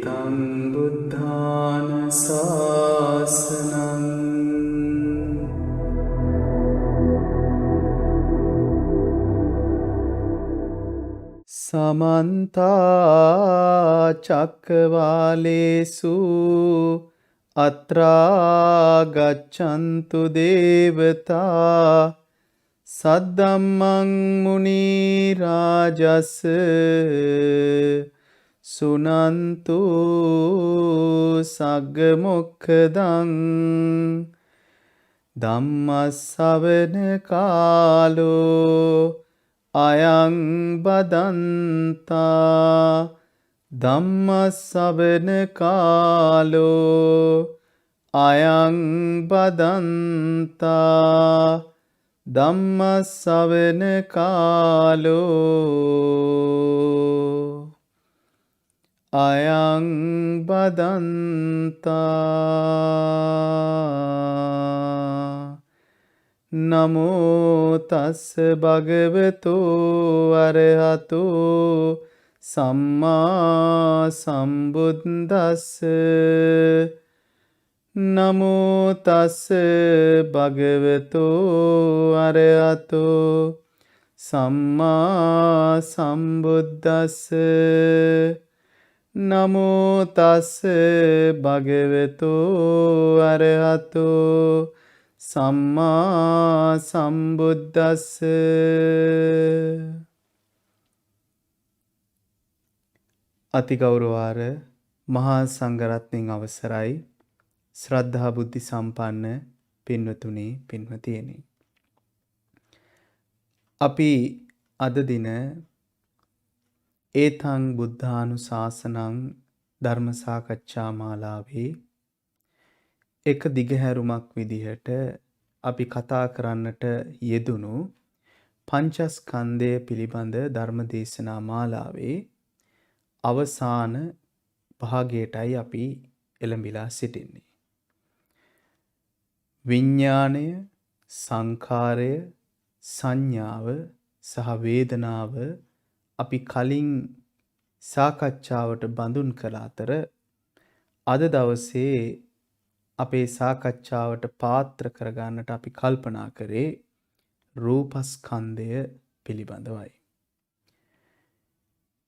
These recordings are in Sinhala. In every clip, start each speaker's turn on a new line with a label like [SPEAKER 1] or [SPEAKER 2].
[SPEAKER 1] ඒතං බුද්ධාන ශාසනං සමන්ත චක්කවාලේසු අත්‍රා ගච්ඡන්තු දේවතා සද්දම්මං මුනි රාජස් සුනන්තු සග්ග මොක්ඛදං ධම්මස්සවන කාලෝ අයං බදන්තා ධම්මස්සවන කාලෝ අයං බදන්තා ධම්මස්සවන කාලෝ අයං බදන්තා නමෝ තස්ස භගවතු අරහතු සම්මා සම්බුද්දස්ස නමෝ තස්ස භගවතු අරහතු සම්මා සම්බුද්දස්ස නමෝ තස්ස භගවතු අරහතු සම්මා සම්බුද්දස්ස. අතිගෞරවාර මහා සංඝරත්නයන් අවසරයි ශ්‍රද්ධා බුද්ධි සම්පන්න පින්වතුනි පින්වතියනි. අපි අද දින ඒතං බුද්ධානුශාසනං ධර්ම සාකච්ඡා මාලාවේ එක දිගහැරුමක් විදිහට අපි කතා කරන්නට යෙදුණු පංචස්කන්ධය පිළිබඳ ධර්ම දේශනා මාලාවේ අවසාන භාගයටයි අපි එළඹිලා සිටින්නේ. විඥාණය, සංඛාරය, සංඥාව සහ වේදනාව අපි කලින් සාකච්ඡාවට බඳුන් කළ අතර අද දවසේ අපේ සාකච්ඡාවට පාත්‍ර කරගන්නට අපි කල්පනා කරේ රූපස්කන්ධය පිළිබඳවයි.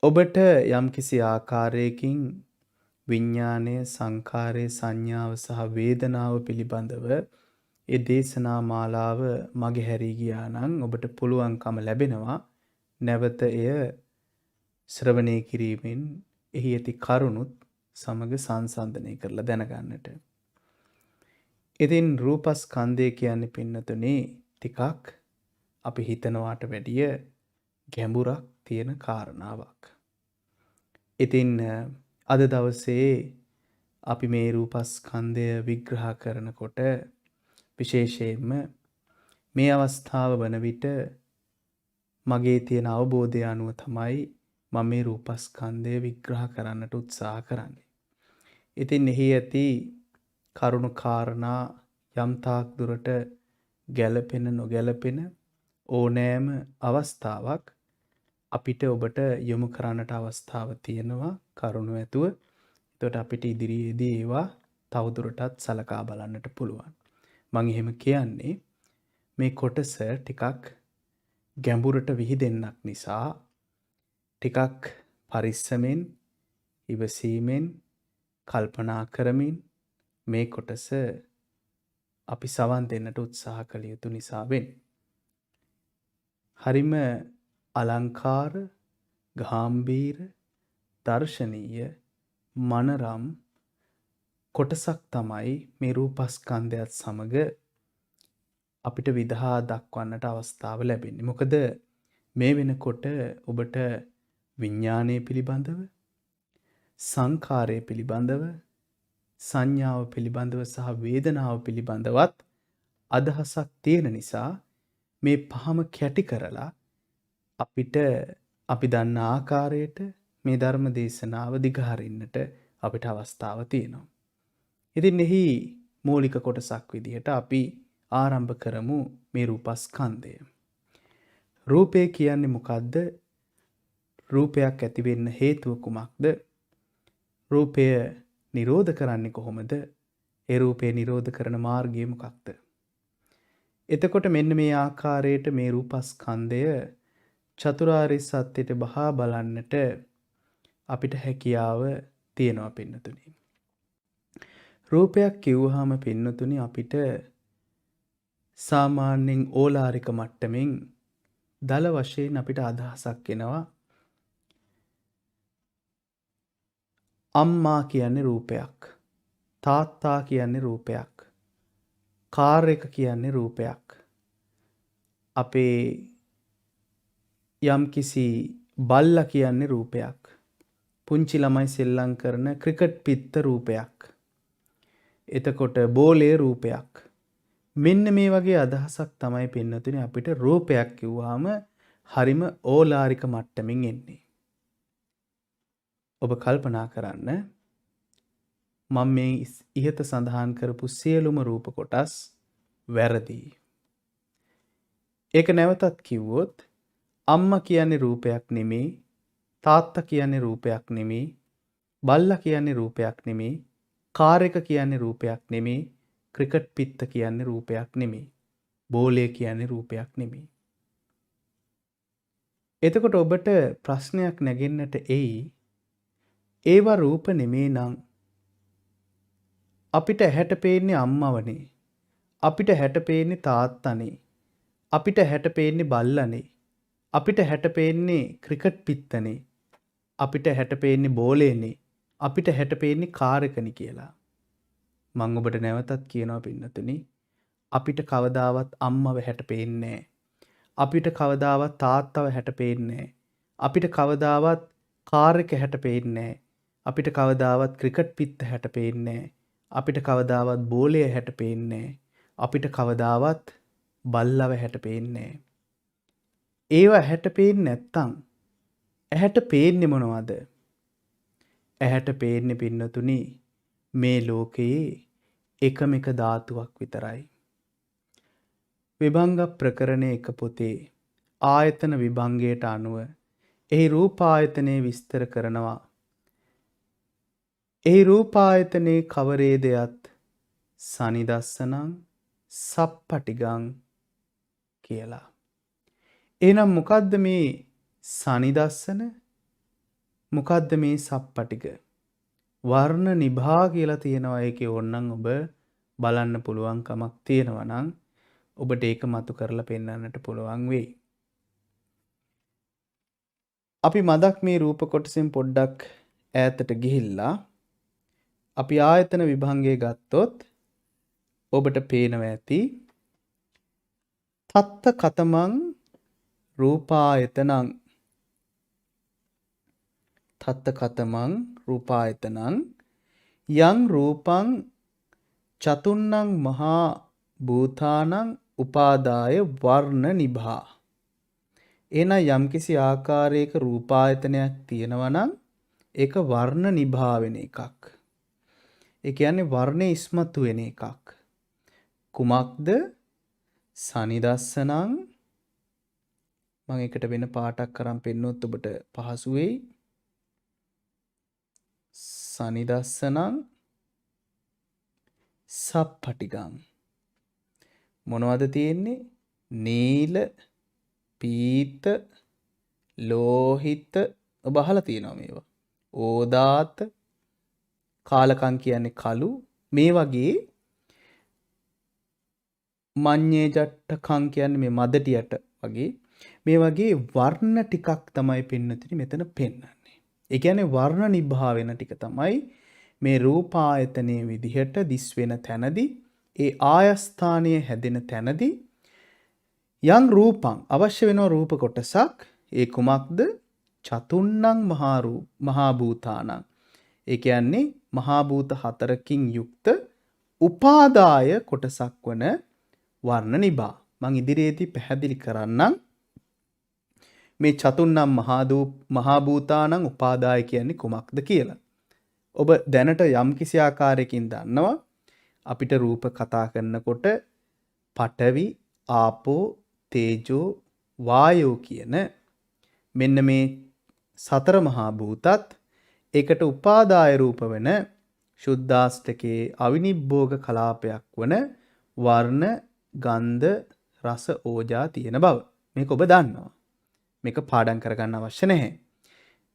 [SPEAKER 1] ඔබට යම්කිසි ආකාරයකින් විඥානය, සංඛාරය, සංඥාව සහ වේදනාව පිළිබඳව ඒ දේශනා මාලාව මගහැරී ගියා නම් ඔබට පුළුවන්කම ලැබෙනවා නැවත එය ශ්‍රවණය කිරීමෙන් එහි ඇති කරුණුත් සමග සංසන්දනය කරලා දැනගන්නට. ඉතින් රූපස්කන්ධය කියන්නේ පින්නතුනේ ටිකක් අපි හිතනවාට වැඩිය ගැඹුරක් තියෙන කාරණාවක්. ඉතින් අද දවසේ අපි මේ රූපස්කන්ධය විග්‍රහ කරනකොට විශේෂයෙන්ම මේ අවස්ථාව වන විට මගේ තියෙන අවබෝධය අනුව තමයි මම මේ රූපස්කන්ධය විග්‍රහ කරන්නට උත්සාහ කරන්නේ. ඉතින් එහි ඇති කරුණු කාරණා යම් තාක් දුරට ගැළපෙන නොගැළපෙන ඕනෑම අවස්ථාවක් අපිට ඔබට යොමු කරන්නට අවස්ථාව තියෙනවා කරුණු ඇතුව. එතකොට අපිට ඉදිරියේදී ඒවා තවදුරටත් සලකා බලන්නට පුළුවන්. මම එහෙම කියන්නේ මේ කොටස ටිකක් ගැඹුරට විහිදෙන්නක් නිසා ටිකක් පරිස්සමෙන්, ඉවසීමෙන්, කල්පනා කරමින් මේ කොටස අපි සවන් දෙන්නට උත්සාහ කළ යුතු නිසා වෙන්නේ. හරිම අලංකාර, ගාම්භීර, දර්ශනීය, මනරම් කොටසක් තමයි මේ රූපස්කන්ධයත් සමග අපිට විදහා දක්වන්නට අවස්ථාව ලැබෙන්නේ. මොකද මේ වෙනකොට ඔබට විඥානය පිළිබඳව, සංඛාරය පිළිබඳව, සංඥාව පිළිබඳව සහ වේදනාව පිළිබඳවත් අදහසක් තියෙන නිසා මේ පහම කැටි කරලා අපිට අපි දන්න ආකාරයට මේ ධර්ම දේශනාව දිගහරින්නට අපිට අවස්ථාව තියෙනවා. ඉතින් එහි මූලික කොටසක් විදිහට අපි ආරම්භ කරමු මේ රූපස්කන්ධය. රූපය කියන්නේ මොකද්ද? රූපයක් ඇති වෙන්න හේතුව කුමක්ද? රූපය නිරෝධ කරන්නේ කොහොමද? ඒ රූපය නිරෝධ කරන මාර්ගය මොකක්ද? එතකොට මෙන්න මේ ආකාරයට මේ රූපස්කන්ධය චතුරාර්ය සත්‍යයට බහා බලන්නට අපිට හැකියාව තියෙනවා පින්නතුනි. රූපයක් කිව්වහම පින්නතුනි අපිට සාමාන්‍යයෙන් ඕලාරික මට්ටමින් දල වශයෙන් අපිට අදහසක් එනවා. අම්මා කියන්නේ රූපයක්. තාත්තා කියන්නේ රූපයක්. කාර් එක කියන්නේ රූපයක්. අපේ යම්කිසි බල්ලා කියන්නේ රූපයක්. පුංචි ළමයි සෙල්ලම් කරන ක්‍රිකට් පිත්ත රූපයක්. එතකොට බෝලේ රූපයක්. මෙන්න මේ වගේ අදහසක් තමයි පින්නතුනේ අපිට රූපයක් කිව්වහම හරිම ඕලාරික මට්ටමින් එන්නේ. ඔබ කල්පනා කරන්න මම මේ ඉහත සඳහන් කරපු සියලුම රූප කොටස් වැරදි. ඒක නැවතත් කිව්වොත් අම්මා කියන්නේ රූපයක් නෙමෙයි, තාත්තා කියන්නේ රූපයක් නෙමෙයි, බල්ලා කියන්නේ රූපයක් නෙමෙයි, කාර් එක කියන්නේ රූපයක් නෙමෙයි, ක්‍රිකට් පිත්ත කියන්නේ රූපයක් නෙමෙයි, බෝලය කියන්නේ රූපයක් නෙමෙයි. එතකොට ඔබට ප්‍රශ්නයක් නැගෙන්නට එයි, ඒවා රූප නෙමේ නම් අපිට ඇහැට පේන්නේ අම්මවනේ, අපිට ඇහැට පේන්නේ තාත්තනේ, අපිට ඇහැට පේන්නේ බල්ලනේ, අපිට ඇහැට පේන්නේ ක්‍රිකට් පිත්තනේ, අපිට ඇහැට පේන්නේ බෝලේනේ, අපිට ඇහැට පේන්නේ කාර් එකනේ කියලා. මම ඔබට නැවතත් කියනවා පින්නතුනි, අපිට කවදාවත් අම්මව ඇහැට පේන්නේ නැහැ. අපිට කවදාවත් තාත්තව ඇහැට පේන්නේ නැහැ. අපිට කවදාවත් කාර් එක ඇහැට පේන්නේ නැහැ. අපිට කවදාවත් ක්‍රිකට් පිත්ත ඇහැට පේන්නේ නැහැ. අපිට කවදාවත් බෝලය ඇහැට පේන්නේ නැහැ. අපිට කවදාවත් බල්ලව ඇහැට පේන්නේ නැහැ. ඒව ඇහැට පේන්නේ නැත්තම් ඇහැට පේන්නේ මොනවද? ඇහැට පේන්නේ පින්නතුනි මේ ලෝකයේ එකම එක ධාතුවක් විතරයි. විභංග ප්‍රකරණයේ එක පොතේ ආයතන විභංගයට අනුව එහි රූපායතනයේ විස්තර කරනවා. එහි රූපායතනයේ කවරේදයත් සනිදස්සනං සප්පටිගං කියලා. එහෙනම් මොකද්ද මේ සනිදස්සන? මොකද්ද මේ සප්පටිග? වර්ණ නිභා කියලා තියෙනවා. ඒකේ ඕනනම් ඔබ බලන්න පුළුවන් කමක් තියෙනවා නම් ඔබට ඒක මතු කරලා පෙන්වන්නට පුළුවන් වෙයි. අපි මදක් මේ රූප කොටසෙන් පොඩ්ඩක් ඈතට ගිහිල්ලා අපි ආයතන විභංගය ගත්තොත් ඔබට පේනවා ඇති තත්ත කතමං රූපායතනං තත්ත කතමං රූපායතනං යං රූපං චතුන්නං මහා භූතානං උපාදාය වර්ණ නිභා. එන යම්කිසි ආකාරයක රූපායතනයක් තියෙනවා නම් ඒක වර්ණ නිභා වෙන එකක්. ඒ කියන්නේ වර්ණේ ඉස්මතු වෙන එකක්. කුමක්ද? සනිදස්සනං. මම එකට වෙන පාටක් කරන් පෙන්නොත් ඔබට පහසු වෙයි. සනිදස්සනං සප්පටිගං. මොනවද තියෙන්නේ? නීල, පීත, ලෝහිත, ඔබ අහලා තියෙනවා මේවා. ඕදාත, කාලකම් කියන්නේ කළු. මේ වගේ මඤ්ඤේ ජට්ටකම් කියන්නේ මේ මදටියට වගේ. මේ වගේ වර්ණ ටිකක් තමයි පින්නතුනි මෙතන පෙන්වන්නේ. ඒ කියන්නේ වර්ණ නිභා වෙන ටික තමයි මේ රූපායතනයේ විදිහට දිස් වෙන තැනදී, ඒ ආයස්ථානයේ හැදෙන තැනදී යම් රූපං අවශ්‍ය වෙන රූප කොටසක්. ඒ කුමක්ද? චතුන්නං මහා භූතානං. ඒ කියන්නේ මහා භූත හතරකින් යුක්ත උපාදාය කොටසක් වන වර්ණ නිභා. මං ඉදිරියේදී පැහැදිලි කරන්නම් මේ චතුන්නම් මහා භූතානං උපාදාය කියන්නේ කුමක්ද කියලා. ඔබ දැනට යම් කිසි ආකාරයකින් දන්නවා අපිට රූප කතා කරනකොට පඨවි, ආපෝ, තේජෝ, වායෝ කියන මෙන්න මේ සතර මහා භූතත් ඒකට උපාදාය රූප වෙන සුද්දාෂ්ටකයේ අවිනිබ්බෝග කලාපයක් වන වර්ණ, ගන්ධ, රස, ඕජා තියෙන බව. මේක ඔබ දන්නවා. මේක පාඩම් කරගන්න අවශ්‍ය නැහැ.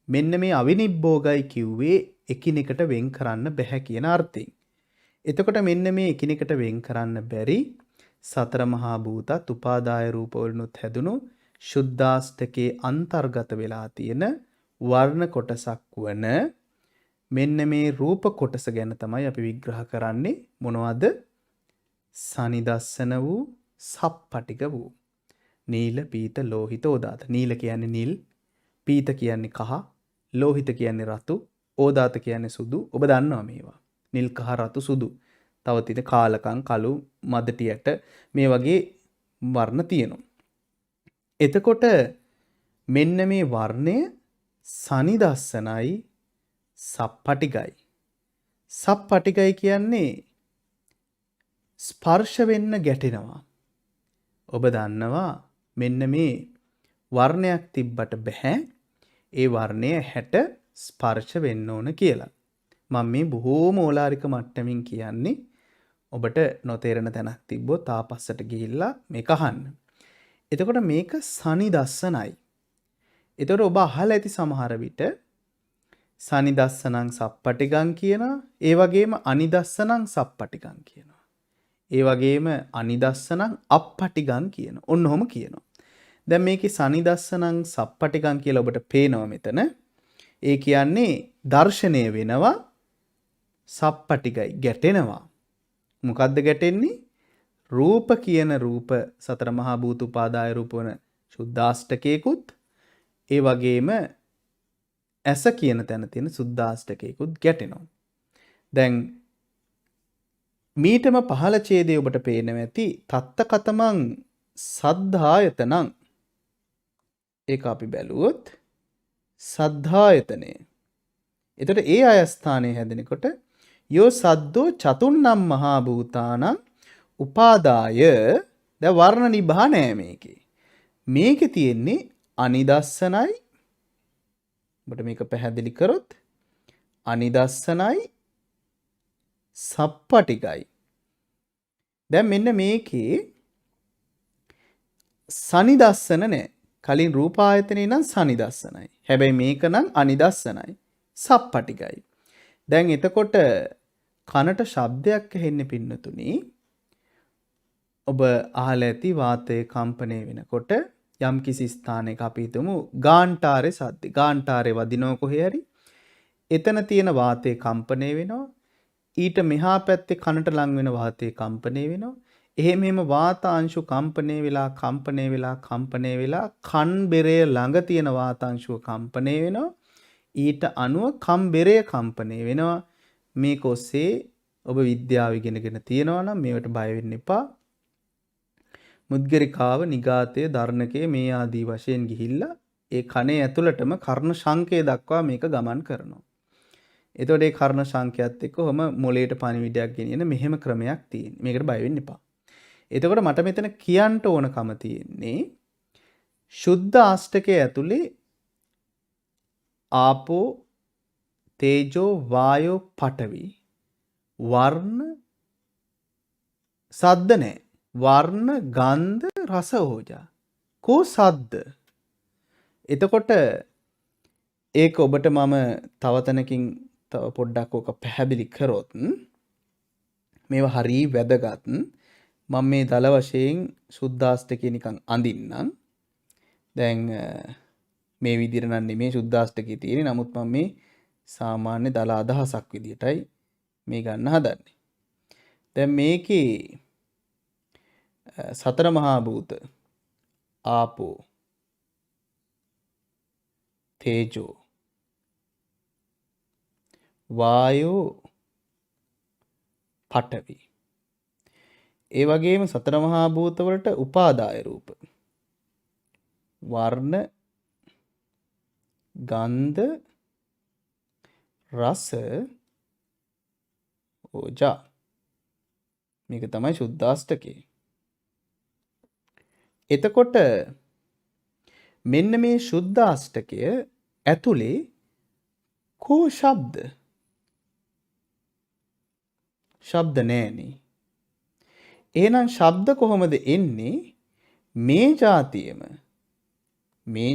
[SPEAKER 1] මෙන්න මේ අවිනිබ්බෝගයි කිව්වේ එකිනෙකට වෙන් කරන්න බැහැ කියන අර්ථයෙන්. එතකොට මෙන්න මේ එකිනෙකට වෙන් කරන්න බැරි සතර මහා භූතත් උපාදාය රූප වලුත් හැදුණු සුද්දාෂ්ටකයේ අන්තර්ගත වෙලා තියෙන වර්ණ කොටසක් වන මෙන්න මේ රූප කොටස ගැන තමයි අපි විග්‍රහ කරන්නේ. මොනවද? සනිදස්සන වූ, සප්පටික වූ. නීල, පීත, ලෝහිත, ඕදාත. නීල කියන්නේ නිල්, පීත කියන්නේ කහ, ලෝහිත කියන්නේ රතු, ඕදාත කියන්නේ සුදු. ඔබ දන්නවා මේවා. නිල්, කහ, රතු, සුදු. තව තියෙන කාලකම්, කළු, මදටියට මේ වගේ වර්ණ තියෙනවා. එතකොට මෙන්න මේ වර්ණය සනිදස්සනයි, සප්පටිකයි. සප්පටිකයි කියන්නේ ස්පර්ශ වෙන්න ගැටෙනවා. ඔබ දන්නවා මෙන්න මේ වර්ණයක් තිබ්බට බෑ ඒ වර්ණය හැට ස්පර්ශ වෙන්න ඕන කියලා. මම මේ බොහෝම ඕලාරික මට්ටමින් කියන්නේ. ඔබට නොතේරෙන තැනක් තිබ්බොත් ආපස්සට ගිහිල්ලා මේක අහන්න. එතකොට මේක සනිදස්සනයි. එතකොට ඔබ අහලා ඇති සමහර විට සනිදස්සනං සප්පටිගං කියනවා. ඒ වගේම අනිදස්සනං සප්පටිගං කියනවා. ඒ වගේම අනිදස්සනං අප්පටිගං කියනවා. ඔන්න ඔහොම කියනවා. දැන් මේකේ සනිදස්සනං සප්පටිගං කියලා ඔබට පේනවා මෙතන. ඒ කියන්නේ දර්ශනය වෙනවා සප්පටිගයි ගැටෙනවා. මොකද්ද ගැටෙන්නේ? රූප කියන රූප සතර මහා භූත උපාදාය රූප වන සුද්දාෂ්ටකේකුත් ඒ වගේම ඇස කියන තැන තියෙන සුද්දාෂ්ටකේකුත් ගැටෙනවා. දැන් මීටම පහළ ඡේදයේ ඔබට පේනවා ඇති තත්ත කතමං සද්ධායතනං. ඒක අපි බැලුවොත් සද්ධායතනය. එතකොට ඒ ආයස්ථානයේ හැදෙනකොට යෝ සද්දෝ චතුන්නම් මහා භූතානං උපාදාය. දැන් වර්ණ නිභා නෑ මේකේ. මේකේ තියෙන්නේ අනිදස්සනයි. ඔබට මේක පැහැදිලි කරොත් අනිදස්සනයි සප්පටිකයි. දැන් මෙන්න මේකේ සනිදස්සන නෑ. කලින් රූපායතනේ නම් සනිදස්සනයි. හැබැයි මේක නම් අනිදස්සනයි. සප්පටිකයි. දැන් එතකොට කනට ශබ්දයක් ඇහෙන්නේ පින්නතුනි. ඔබ අහලා ඇති වාතයේ කම්පණය වෙනකොට යම් කිසි ස්ථානයක අපි හිතමු ගාන්ටාරේ සද්ද. ගාන්ටාරේ වදිනව කොහේ හරි. එතන තියෙන වාතයේ කම්පණය වෙනවා. ඊට මෙහා පැත්තේ කනට ලං වෙන වාතයේ කම්පණය වෙනවා. එහෙම වාතාංශු කම්පණය වෙලා කන් බෙරය ළඟ තියෙන වාතාංශුව කම්පණය වෙනවා. ඊට අනුව කම් බෙරය කම්පණය වෙනවා. මේක ඔස්සේ ඔබ විද්‍යාව ඉගෙනගෙන තියෙනවා නම් මේවට බය වෙන්න එපා. මුද්ගරිකාව, නිගාතය, දර්ණකය මේ ආදී වශයෙන් ගිහිල්ලා ඒ කනේ ඇතුළටම කර්ණ ශංකය දක්වා මේක ගමන් කරනවා. එතකොට ඒ කර්ණ ශංකයත් එක්ක ඔහම මොළයට පණිවිඩයක් ගෙනියන මෙහෙම ක්‍රමයක් තියෙනවා. මේකට බය වෙන්න එපා. එතකොට මට මෙතන කියන්න ඕනකම තියෙන්නේ සුද්ධ ආෂ්ටකයේ ඇතුලේ ආපෝ, තේජෝ, වායෝ, පඨවි වර්ණ සද්ද නැහැ. වර්ණ, ගන්ධ, රස, ඕජා. කෝ සද්ද? එතකොට ඒක ඔබට මම තව තැනකින් තව පොඩ්ඩක් ඕක පැහැදිලි කරොත් මේවා හරි වැදගත්. මම මේ දල වශයෙන් සුද්දාෂ්ටකේ නිකන් අඳින්නම්. දැන් මේ විදිහට නම් නෙමේ සුද්දාෂ්ටකේ තියෙන්නේ. නමුත් මම මේ සාමාන්‍ය දල අදහසක් විදිහටයි මේ ගන්න හදන්නේ. දැන් මේකේ සතර මහා භූත ආපෝ, තේජෝ, වායෝ, පඨවි. ඒ වගේම සතර මහා භූත වලට උපාදාය රූප. වර්ණ, ගන්ධ, රස, ඕජා. මේක තමයි සුද්දාෂ්ටකේ. එතකොට මෙන්න මේ සුද්දාෂ්ටකය ඇතුලේ කෝ ශබ්ද? ශබ්ද නෑනේ. එහෙනම් ශබ්ද කොහොමද එන්නේ? මේ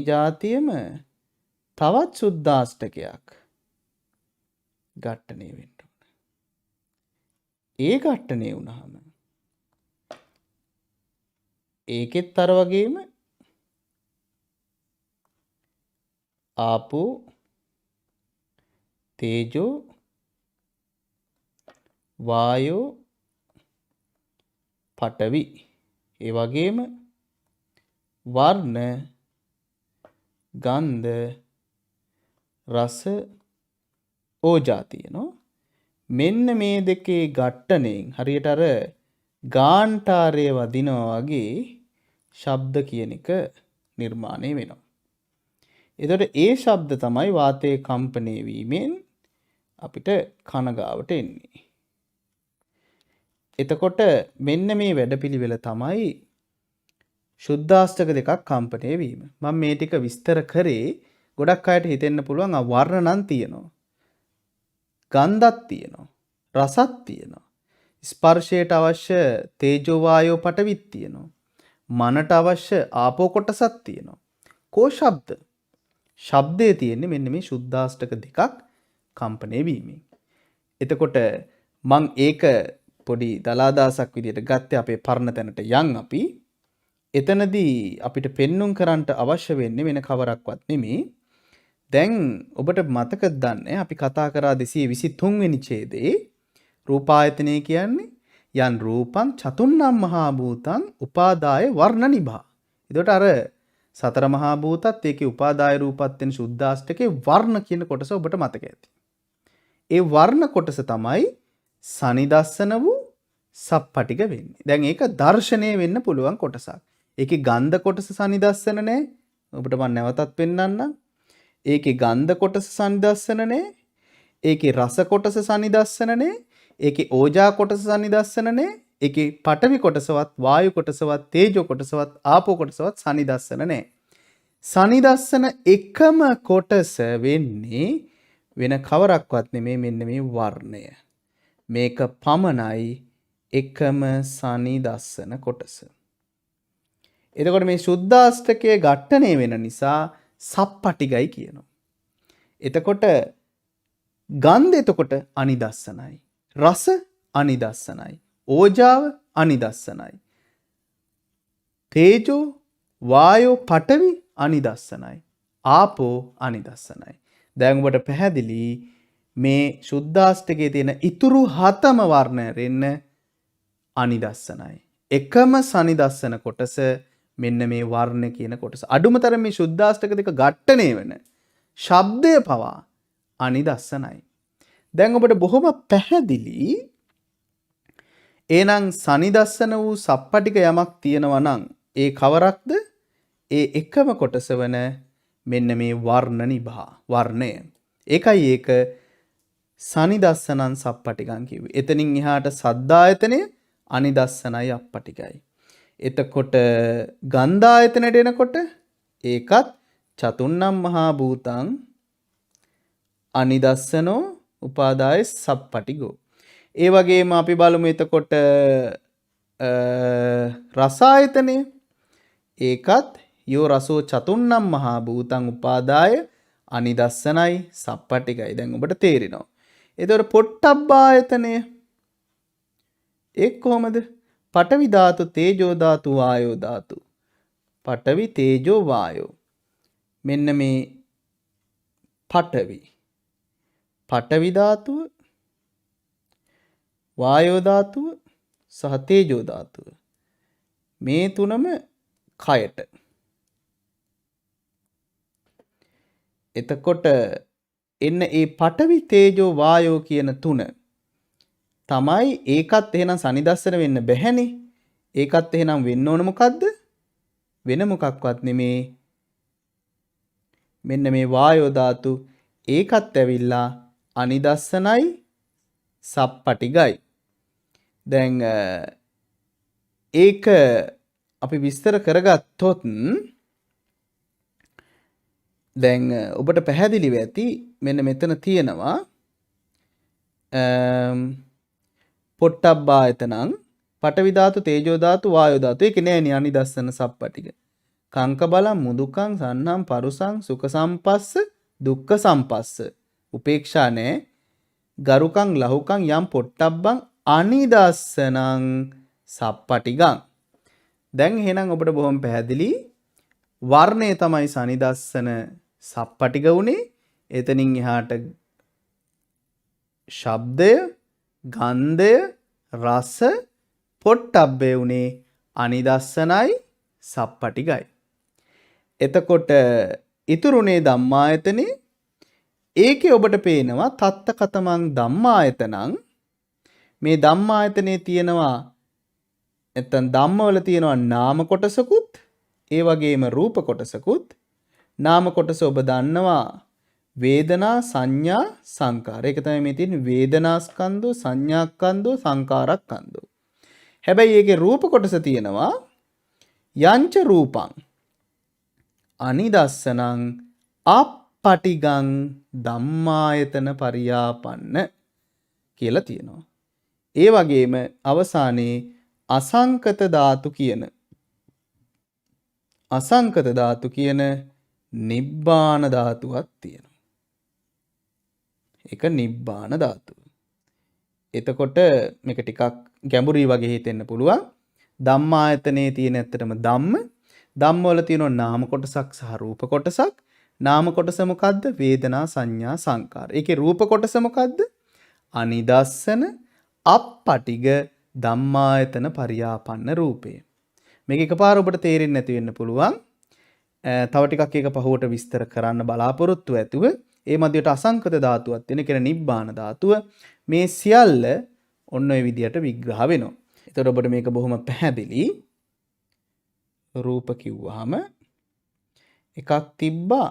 [SPEAKER 1] જાතියෙම තවත් සුද්දාෂ්ටකයක් ඝට්ටණය වෙන්න ඕන. ඒ ඝට්ටණය වුණාම ඒකෙත් අර වගේම ආපෝ තේජෝ වායෝ පඨවි ඒ වගේම වර්ණ ගන්ධ රස ඕජා තියෙනවා. මෙන්න මේ දෙකේ ඝට්ටණයෙන් හරියට අර ගාන්ටාරය වදිනවා වගේ ශබ්ද කියන එක නිර්මාණය වෙනවා. එතකොට ඒ ශබ්ද තමයි වාතයේ කම්පණය වීමෙන් අපිට කනගාවට එන්නේ. එතකොට මෙන්න මේ වැඩපිළිවෙල තමයි ශුද්ධාෂ්ටක දෙකක් කම්පණය වීම. මම මේ ටික විස්තර කරේ ගොඩක් අයට හිතෙන්න පුළුවන් වර්ණ නම් තියෙනවා. ගන්ධක් තියෙනවා. රසක් තියෙනවා. ස්පර්ශයට අවශ්‍ය තේජෝ වායෝ පඨවිත් තියෙනවා. මනට අවශ්‍ය ආපෝ කොටසක් තියෙනවා. කෝ ශබ්ද? ශබ්දයේ තියෙන්නේ මෙන්න මේ ශුද්ධාෂ්ටක දෙකක් කම්පණය වීමෙන්. එතකොට මං ඒක පොඩි දලාදාසක් විදියට ගත්තේ අපේ පරණ තැනට යන් අපි. එතනදී අපිට පෙන්눔 කරන්නට අවශ්‍ය වෙන්නේ වෙන කවරක්වත් නෙමෙයි. දැන් ඔබට මතකද දන්නේ අපි කතා කරා 223 වෙනි ඡේදයේ රූපායතනය කියන්නේ යන් රූපං චතුන්නම් මහා භූතං උපාදාය වර්ණ නිභා. එතකොට අර සතර මහා භූතත් ඒකේ උපාදාය රූපත් වෙන සුද්ධාෂ්ටකේ වර්ණ කියන කොටස ඔබට මතක ඇති. ඒ වර්ණ කොටස තමයි සනිදස්සන වූ සප්පටික වෙන්නේ. දැන් ඒක දර්ශනය වෙන්න පුළුවන් කොටසක්. ඒකේ ගන්ධ කොටස සනිදස්සන නෑ. ඔබට මම නැවතත් පෙන්නන්නම්. ඒකේ ගන්ධ කොටස සනිදස්සන නෑ. ඒකේ රස කොටස සනිදස්සන නෑ. ඒකේ ඕජා කොටස සනිදස්සන නෑ. ඒකේ පඨවි කොටසවත් වායු කොටසවත් තේජෝ කොටසවත් ආපෝ කොටසවත් සනිදස්සන නෑ. සනිදස්සන එකම කොටස වෙන්නේ වෙන කවරක්වත් නෙමෙයි මෙන්න මේ වර්ණය. මේක පමණයි එකම සනිදස්සන කොටස. එතකොට මේ සුද්ධාෂ්ටකයේ ඝට්ටණය වෙන නිසා සප්පටිගයි කියනවා. එතකොට ගන්ධ එතකොට අනිදස්සනයි. රස අනිදස්සනයි. ඕජාව අනිදස්සනයි. තේජෝ වායෝ පඨවි අනිදස්සනයි. ආපෝ අනිදස්සනයි. දැන් ඔබට පැහැදිලි මේ සුද්ධාෂ්ටකයේ තියෙන ඉතුරු 7ම වර්ණ රෙන්න අනිදස්සනයි. එකම සනිදස්සන කොටස මෙන්න මේ වර්ණ කියන කොටස. අඩුමතරම මේ සුද්ධාෂ්ටක දෙක ඝට්ටණය වෙන ශබ්දය පවා අනිදස්සනයි. දැන් ඔබට බොහොම පැහැදිලි එහෙනම් සනිදස්සන වූ සප්පටික යමක් තියෙනවා නම් ඒ කවරක්ද? ඒ එකම කොටස වන මෙන්න මේ වර්ණ නිභා වර්ණය. ඒකයි ඒක සනිදස්සනං සප්පටිකං කිව්වේ. එතනින් එහාට සද්දායතනය අනිදස්සනයි අප්පටිකයි. එතකොට ගන්ධායතනයට එනකොට ඒකත් චතුන්නම් මහා භූතං අනිදස්සනෝ උපාදාය සප්පටිගෝ. ඒ වගේම අපි බලමු එතකොට රසායතනය ඒකත් යෝ රසෝ චතුන්නම් මහා භූතං උපාදාය අනිදස්සනයි සප්පටිකයි. දැන් ඔබට තේරෙනවා. එතකොට පොට්ටබ්බායතනය ඒක කොහමද? පඨවි ධාතු තේජෝ ධාතු වායෝ ධාතු. පඨවි තේජෝ වායෝ. මෙන්න මේ පඨවි ධාතුව වායෝ ධාතුව සහ තේජෝ ධාතුව මේ තුනම කයට. එතකොට එන්න ඒ පඨවි තේජෝ වායෝ කියන තුන තමයි ඒකත් එහෙනම් සනිදස්සන වෙන්න බැහැනේ. ඒකත් එහෙනම් වෙන්න ඕන මොකද්ද? වෙන මොකක්වත් නෙමේ. මෙන්න මේ වායෝ ධාතු ඒකත් ඇවිල්ලා අනිදස්සනයි සප්පටිගයි. දැන් ඒක අපි විස්තර කරගත්තොත් දැන් ඔබට පැහැදිලිව ඇති මෙන්න මෙතන තියෙනවා පොට්ටබ්බායතනං පඨවි ධාතු තේජෝ ධාතු වායෝ ධාතු. ඒක නෑනේ අනිදස්සන සප්පටික. කංක බලං මුදුකං සන්නම් පරුසං සුඛ සම්පස්ස දුක්ඛ සම්පස්ස. උපේක්ෂා නෑ. ගරුකං ලහුකං යම් පොට්ටබ්බං අනිදස්සනං සප්පටිගං. දැන් එහෙනම් ඔබට බොහොම පැහැදිලි වර්ණය තමයි සනිදස්සන සප්පටිග උනේ. එතනින් එහාට ශබ්දය, ගන්ධය, රස, පොට්ටබ්බේ උනේ අනිදස්සනයි සප්පටිගයි. එතකොට ඉතුරුනේ ධම්මායතනේ. ඒකේ ඔබට පේනවා තත්ත කතමං ධම්මායතනං. මේ ධම්මායතනේ තියෙනවා නැත්නම් ධම්මවල තියෙනවා නාම කොටසකුත් ඒ වගේම රූප කොටසකුත්. නාම කොටස ඔබ දන්නවා වේදනා සංඥා සංකාර. ඒක තමයි මේ තියෙන වේදනාස්කන්ධෝ සංඥාස්කන්ධෝ සංකාරස්කන්ධෝ. හැබැයි ඒකේ රූප කොටස තියෙනවා යංච රූපං අනිදස්සනං අප්පටිගං ධම්මායතන පරියාපන්න කියලා තියෙනවා. ඒ වගේම අවසානයේ අසංකත ධාතු කියන නිබ්බාන ධාතුවක් තියෙනවා. ඒක නිබ්බාන ධාතුව. එතකොට මේක ටිකක් ගැඹුරුයි වගේ හිතෙන්න පුළුවන්. ධම්මායතනයේ තියෙන ඇත්තටම ධම්ම වල තියෙන නාම කොටසක් සහ රූප කොටසක්. නාම කොටස මොකද්ද? වේදනා සංඥා සංකාර. ඒකේ රූප කොටස මොකද්ද? අනිදස්සන අප්පටිග ධම්මායතන පරියාපන්න රූපය. මේක එකපාර ඔබට තේරෙන්නේ නැති වෙන්න පුළුවන්. තව ටිකක් ඒක පහුවට විස්තර කරන්න බලාපොරොත්තු ඇතුව ඒ මැදියට අසංකත ධාතුවක් තියෙන කියන නිබ්බාන ධාතුව මේ සියල්ල ඔන්න ඔය විදියට විග්‍රහ වෙනවා. එතකොට ඔබට මේක බොහොම පැහැදිලි. රූප කිව්වහම එකක් තිබ්බා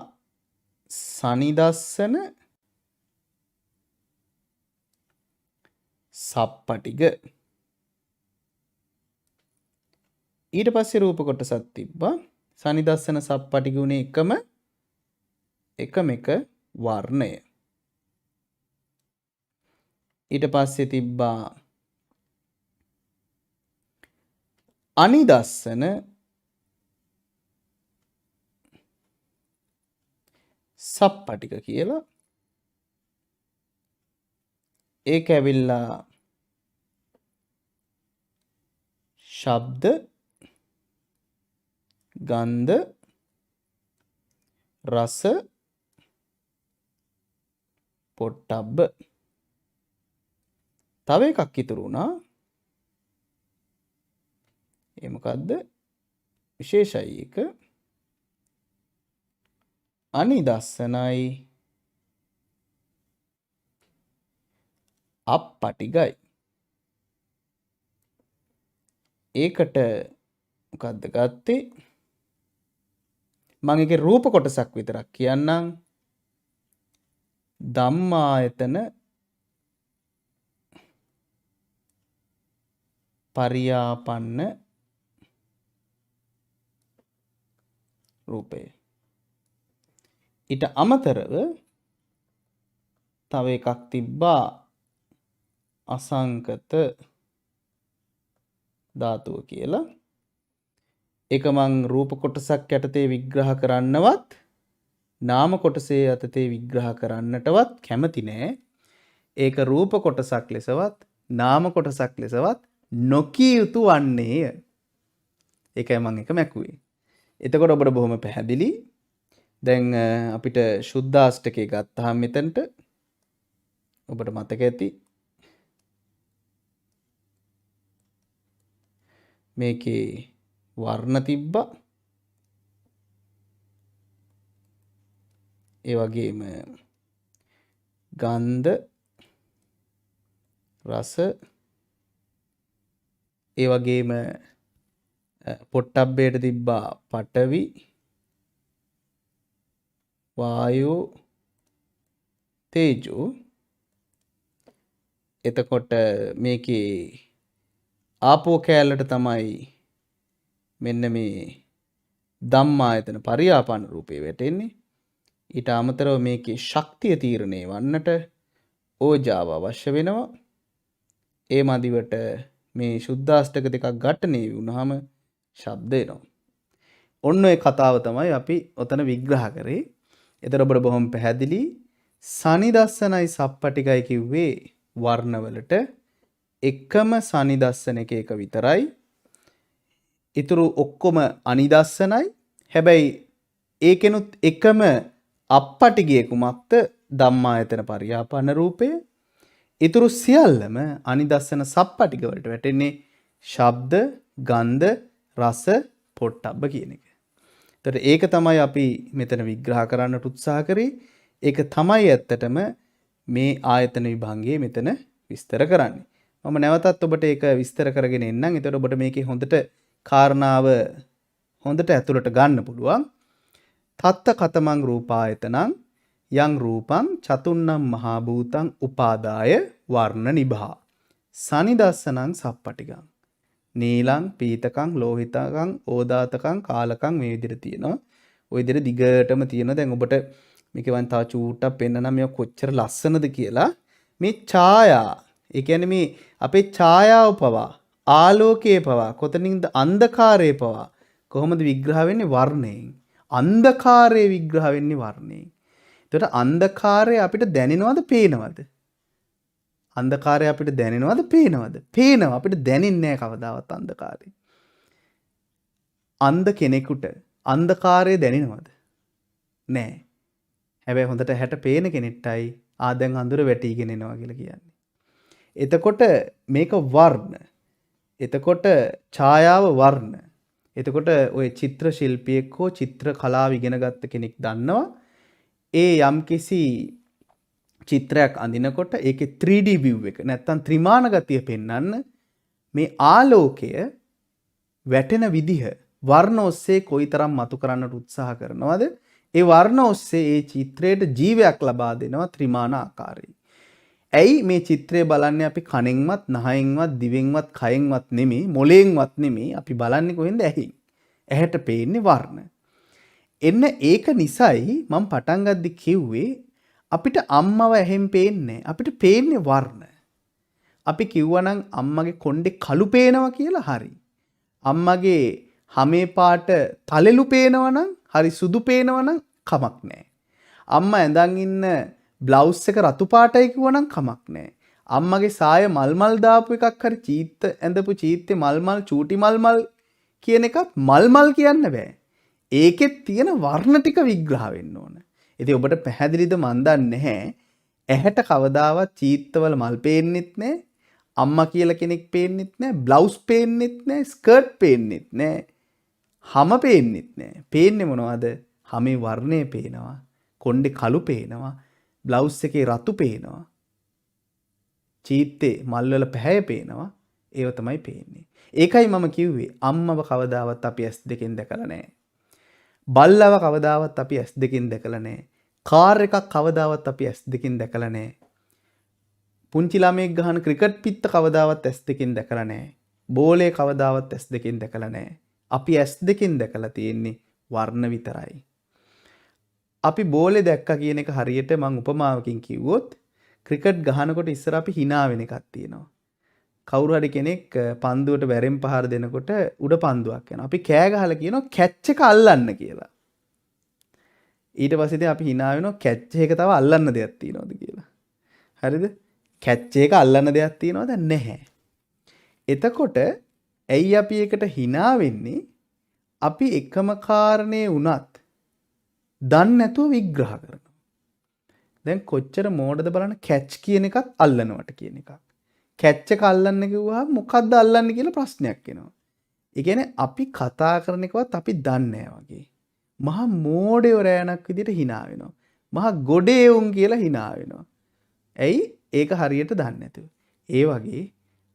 [SPEAKER 1] සනිදස්සන සප්පටිග. ඊට පස්සේ රූප කොටසක් තිබ්බා සනිදස්සන සප්පටිග උනේ එකම එක වර්ණය. ඊට පස්සේ තිබ්බා අනිදස්සන සප්පටික කියලා. ඒක ඇවිල්ලා ශබ්ද, ගන්ධ, රස, පොට්ටබ්බ. තව එකක් ඉතුරු වුණා. ඒ මොකද්ද? විශේෂයි එක. අනිදස්සනයි අප්පටිගයි. ඒකට මොකද්ද ගත්තේ? මම ඒකේ රූප කොටසක් විතරක් කියන්නම්. ධම්මායතන පරියාපන්න රූපය. ඊට අමතරව තව එකක් තිබ්බා අසංකත ධාතුව කියලා. ඒක මං රූප කොටසක් යටතේ විග්‍රහ කරන්නවත් නාම කොටසේ යටතේ විග්‍රහ කරන්නටවත් කැමති නෑ. ඒක රූප කොටසක් ලෙසවත් නාම කොටසක් ලෙසවත් නොකිය යුතු වන්නේය. ඒකයි මං එක මැකුවේ. එතකොට ඔබට බොහොම පැහැදිලි. දැන් අපිට සුද්ධාෂ්ටකේ ගත්තාම මෙතනට ඔබට මතක ඇති මේකේ වර්ණ තිබ්බා. ඒ වගේම ගන්ධ, රස, ඒ වගේම පොට්ටබ්බේට තිබ්බා පඨවි, වායෝ, තේජෝ. එතකොට මේකේ ආපෝ කැලලට තමයි මෙන්න මේ ධම්මායතන පරියාපන්න රූපේ වැටෙන්නේ. ඊට අමතරව මේකේ ශක්තිය තීරණය වන්නට ඕජාව අවශ්‍ය වෙනවා. ඒ මදිවට මේ ශුද්ධාෂ්ටක දෙකක් ඝට්ටණය වුණාම ශබ්ද එනවා. ඔන්න ඔය කතාව තමයි අපි ඔතන විග්‍රහ කරේ. එතකොට ඔබට බොහොම පැහැදිලි සනිදස්සනයි සප්පටිකයි කිව්වේ වර්ණවලට එකම සනිදස්සන එක විතරයි. ඊටු ඔක්කොම අනිදස්සනයි. හැබැයි ඒකෙනුත් එකම අප්පටිගිය කුමක්ද? ධම්මායතන පරියාපන්න රූපය. ඊටු සියල්ලම අනිදස්සන සප්පටික වලට වැටෙන්නේ ශබ්ද, ගන්ධ, රස, පොට්ටබ්බ කියන එක. එතකොට ඒක තමයි අපි මෙතන විග්‍රහ කරන්නට උත්සාහ කරේ. ඒක තමයි ඇත්තටම මේ ආයතන විභංගයේ මෙතන විස්තර කරන්නේ. මම නැවතත් ඔබට ඒක විස්තර කරගෙන එන්නම්. එතකොට ඔබට මේකේ හොඳට කාරණාව හොඳට ඇතුළට ගන්න පුළුවන්. තත්ත කතමං රූපායතනං යං රූපං චතුන්නම් මහා භූතං උපාදාය වර්ණ නිභා සනිදස්සනං සප්පටිකං නීලං පීතකං ලෝහිතකං ඕදාතකං කාලකං මේ විදිහට තියෙනවා. ওই විදිහට දිගටම තියෙනවා. දැන් ඔබට මේක වන් තව චූට්ටක් පෙන්නනම් මේ කොච්චර ලස්සනද කියලා. මේ ඡායා, ඒ කියන්නේ මේ අපේ ඡායාව පවා, ආලෝකයේ පවා, කොතනින්ද අන්ධකාරයේ පවා කොහොමද විග්‍රහ වෙන්නේ? වර්ණයෙන්. අන්ධකාරයේ විග්‍රහ වෙන්නේ වර්ණයෙන්. එතකොට අන්ධකාරය අපිට දැනෙනවද, පේනවද? අන්ධකාරය අපිට දැනෙනවද, පේනවද? පේනවා. අපිට දැනෙන්නේ නැහැ කවදාවත් අන්ධකාරය. අන්ධ කෙනෙකුට අන්ධකාරය දැනෙනවද? නැහැ. හැබැයි හොඳට හැට පේන කෙනෙක්ටයි දැන් අඳුර වැටිගෙන එනවා කියලා කියන්නේ. එතකොට මේක වර්ණ. එතකොට ඡායාව වර්ණ. එතකොට ওই චිත්‍ර ශිල්පියෙක් හෝ චිත්‍ර කලාව ඉගෙන ගත්ත කෙනෙක් දන්නවා ඒ යම්කිසි චිත්‍රයක් අඳිනකොට ඒකේ 3D view එක නැත්තම් ත්‍රිමාන ගතිය පෙන්වන්න මේ ආලෝකය වැටෙන විදිහ වර්ණ ඔස්සේ කොයිතරම් මතු කරන්නට උත්සාහ කරනවද? ඒ වර්ණ ඔස්සේ ඒ චිත්‍රයට ජීවයක් ලබා දෙනවා ත්‍රිමාන ආකාරයෙන්. ඇයි මේ චිත්‍රය බලන්නේ අපි කනෙන්වත්, නහයෙන්වත්, දිවෙන්වත්, කයෙන්වත් නෙමෙයි, මොළයෙන්වත් නෙමෙයි. අපි බලන්නේ කොහෙන්ද? ඇහින්. ඇහැට පේන්නේ වර්ණ. එන්න ඒක නිසයි මම පටන් ගද්දි කිව්වේ අපිට අම්මව ඇහෙන් පේන්නේ, අපිට පේන්නේ වර්ණ. අපි කිව්වනම් අම්මගේ කොණ්ඩේ කළු පේනවා කියලා හරි. අම්මගේ හමේ පාට තලෙලු පේනවනම් හරි, සුදු පේනවනම් කමක් නැහැ. අම්මා ඇඳන් ඉන්න බ්ලවුස් එක රතු පාටයි කිව්වනම් කමක් නැහැ. අම්මගේ සාය මල්මල් දාපු එකක් හරි, චීත්ත ඇඳපු චීත්තේ මල්මල්, චූටි මල්මල් කියන එකත් මල්මල් කියන්න බෑ. ඒකෙත් තියෙන වර්ණ ටික විග්‍රහ වෙන්න ඕන. ඉතින් ඔබට පැහැදිලිද මන් දන්නේ නැහැ. ඇහැට කවදාවත් චීත්තවල මල් පේන්නෙත් නැහැ. අම්මා කියලා කෙනෙක් පේන්නෙත් නැහැ. බ්ලවුස් පේන්නෙත් නැහැ. ස්කර්ට් පේන්නෙත් නැහැ. හැම පේන්නෙත් නැහැ. පේන්නේ මොනවද? හැමේ වර්ණය පේනවා. කොණ්ඩේ කළු පේනවා. බ්ලවුස් එකේ රතු පේනවා. චීත්තේ මල්වල පැහැය පේනවා. ඒව තමයි පේන්නේ. ඒකයි මම කිව්වේ අම්මව කවදාවත් අපි ඇස් දෙකෙන් දැකලා නැහැ. බල්ලව කවදාවත් අපි ඇස් දෙකෙන් දැකලා නැහැ. කාර් එකක් කවදාවත් අපි ඇස් දෙකෙන් දැකලා නැහැ. පුංචි ළමයෙක් ගහන ක්‍රිකට් පිත්ත කවදාවත් ඇස් දෙකෙන් දැකලා නැහැ. බෝලේ කවදාවත් ඇස් දෙකෙන් දැකලා නැහැ. අපි ඇස් දෙකෙන් දැකලා තියෙන්නේ වර්ණ විතරයි. අපි බෝලේ දැක්කා කියන එක හරියට මම උපමාවකින් කිව්වොත් ක්‍රිකට් ගහනකොට ඉස්සර අපි hina වෙන එකක් තියෙනවා. කවුරු හරි කෙනෙක් පන්දුවට බැරෙන් පහර දෙනකොට උඩ පන්දුවක් යනවා. අපි කෑ ගහලා කියනවා කැච් එක අල්ලන්න කියලා. ඊට පස්සේ ඉතින් අපි hina වෙනවා කැච් එක තව අල්ලන්න දෙයක් තියෙනවද කියලා. හරිද? කැච් එක අල්ලන්න දෙයක් තියෙනවද? නැහැ. එතකොට ඇයි අපි ඒකට hina වෙන්නේ? අපි එකම කාරණේ වුණත් දන්නේ නැතුව විග්‍රහ කරනවා. දැන් කොච්චර මෝඩද බලන්න කැච් කියන එකත් අල්ලනවට කියන එකක්. කැච් එක අල්ලන්න කිව්වහම මොකද්ද අල්ලන්නේ කියලා ප්‍රශ්නයක් එනවා. ඒ කියන්නේ අපි කතා කරන එකවත් අපි දන්නේ නැහැ වගේ. මහා මෝඩයෝ රෑනක් විදිහට hina වෙනවා. මහා ගොඩේ උන් කියලා hina වෙනවා. ඇයි? ඒක හරියට දන්නේ නැතුව. ඒ වගේ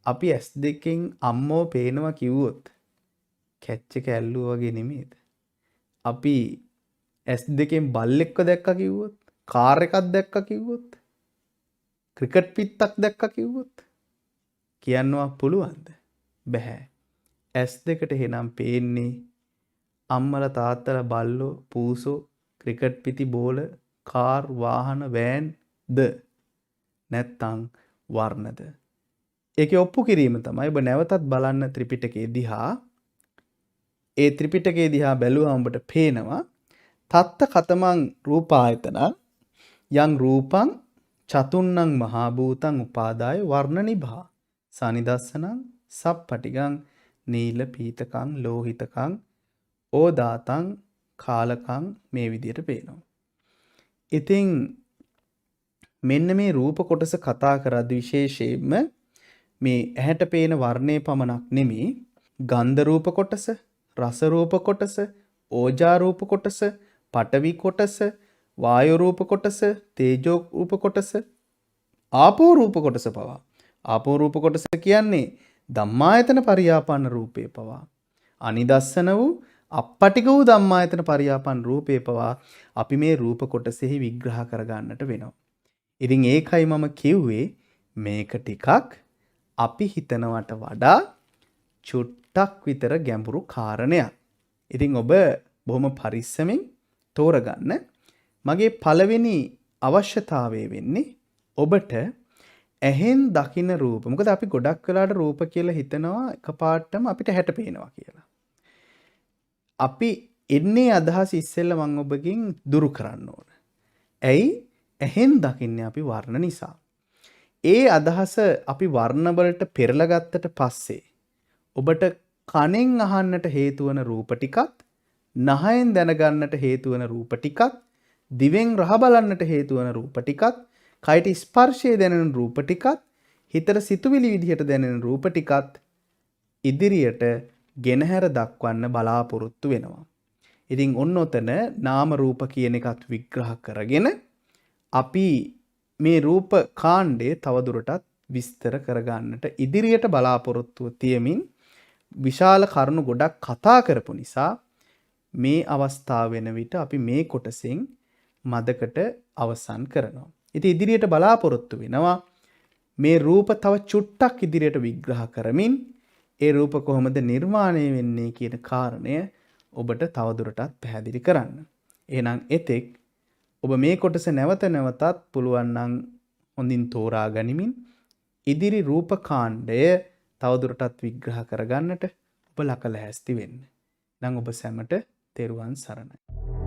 [SPEAKER 1] අපි S2කින් අම්මෝ පේනවා කිව්වොත් කැච් එක ඇල්ලුවා වගේ නෙමෙයිද? අපි S2කින් බල්ලෙක්ව දැක්කා කිව්වොත්, කාර් එකක් දැක්කා කිව්වොත්, ක්‍රිකට් පිත්තක් දැක්කා කිව්වොත් කියන්නවා පුළුවන්ද? බැහැ. S2කට එහෙනම් පේන්නේ අම්මලා තාත්තලා බල්ලෝ පූසෝ ක්‍රිකට් පිටි බෝල කාර් වාහන වෑන් ද නැත්තං වර්ණද. ඒක ඔප්පු කිරීම තමයි ඔබ නැවතත් බලන්න ත්‍රිපිටකයේ දිහා. ඒ ත්‍රිපිටකයේ දිහා බැලුවම ඔබට පේනවා තත්ත කතමං රූපායතන යං රූපං චතුන්නං මහා භූතං උපාදාය වර්ණ නිභා සනිදස්සනං සප්පටිගං නීල පීතකං ලෝහිතකං ඕදාතං කාලකං මේ විදියට පේනවා. ඉතින් මෙන්න මේ රූප කොටස කතා කරද්දී විශේෂයෙන්ම මේ ඇහැට පේන වර්ණයේ පමණක් නෙමෙයි ගන්ධ රූප කොටස, රස රූප කොටස, ඕජා රූප කොටස, පඨවි කොටස, වායු රූප කොටස, තේජෝ රූප කොටස, ආපෝ රූප කොටස පවා. ආපෝ රූප කොටස කියන්නේ ධම්මායතන පරියාපන්න රූපේ පවා. අනිදස්සන වූ අපපටික වූ ධම්මායතන පරියාපන්න රූපේ පවා අපි මේ රූප කොටසෙහි විග්‍රහ කරගන්නට වෙනවා. ඉතින් ඒකයි මම කිව්වේ මේක ටිකක් අපි හිතනවට වඩා චුට්ටක් විතර ගැඹුරු කාරණයක්. ඉතින් ඔබ බොහොම පරිස්සමින් තෝරගන්න. මගේ පළවෙනි අවශ්‍යතාවය වෙන්නේ ඔබට ඇහෙන් දකින රූප. මොකද අපි ගොඩක් වෙලාට රූප කියලා හිතනවා එකපාරටම අපිට හැට පේනවා කියලා. අපි එන්නේ අදහස් ඉස්සෙල්ලා මම ඔබගෙන් දුරු කරන්න ඕන. ඇයි? ඇහෙන් දකින්නේ අපි වර්ණ නිසා. ඒ අදහස අපි වර්ණ වලට පෙරලා ගත්තට පස්සේ ඔබට කනෙන් අහන්නට හේතු වන රූප ටිකත්, නහයෙන් දැනගන්නට හේතු වන රූප ටිකත්, දිවෙන් රහ බලන්නට හේතු වන රූප ටිකත්, කයට ස්පර්ශයේ දැනෙන රූප ටිකත්, හිතට සිතුවිලි විදිහට දැනෙන රූප ටිකත් ඉදිරියට ගෙනහැර දක්වන්න බලාපොරොත්තු වෙනවා. ඉතින් ඔන්න ඔතන නාම රූප කියන එකත් විග්‍රහ කරගෙන අපි මේ රූප කාණ්ඩය තවදුරටත් විස්තර කරගන්නට ඉදිරියට බලාපොරොත්තුව තියමින් විශාල කරුණු ගොඩක් කතා කරපු නිසා මේ අවස්ථාව වෙන විට අපි මේ කොටසෙන් මදකට අවසන් කරනවා. ඉතින් ඉදිරියට බලාපොරොත්තු වෙනවා මේ රූප තව චුට්ටක් ඉදිරියට විග්‍රහ කරමින් ඒ රූප කොහොමද නිර්මාණය වෙන්නේ කියන කාරණය ඔබට තවදුරටත් පැහැදිලි කරන්න. එහෙනම් එතෙක් ඔබ මේ කොටස නැවත නැවතත් පුළුවන් නම් හොඳින් තෝරා ගනිමින් ඉදිරි රූප කාණ්ඩය තවදුරටත් විග්‍රහ කරගන්නට ඔබ ලක ලැහැස්ති වෙන්න. නම් ඔබ සැමට තෙරුවන් සරණයි.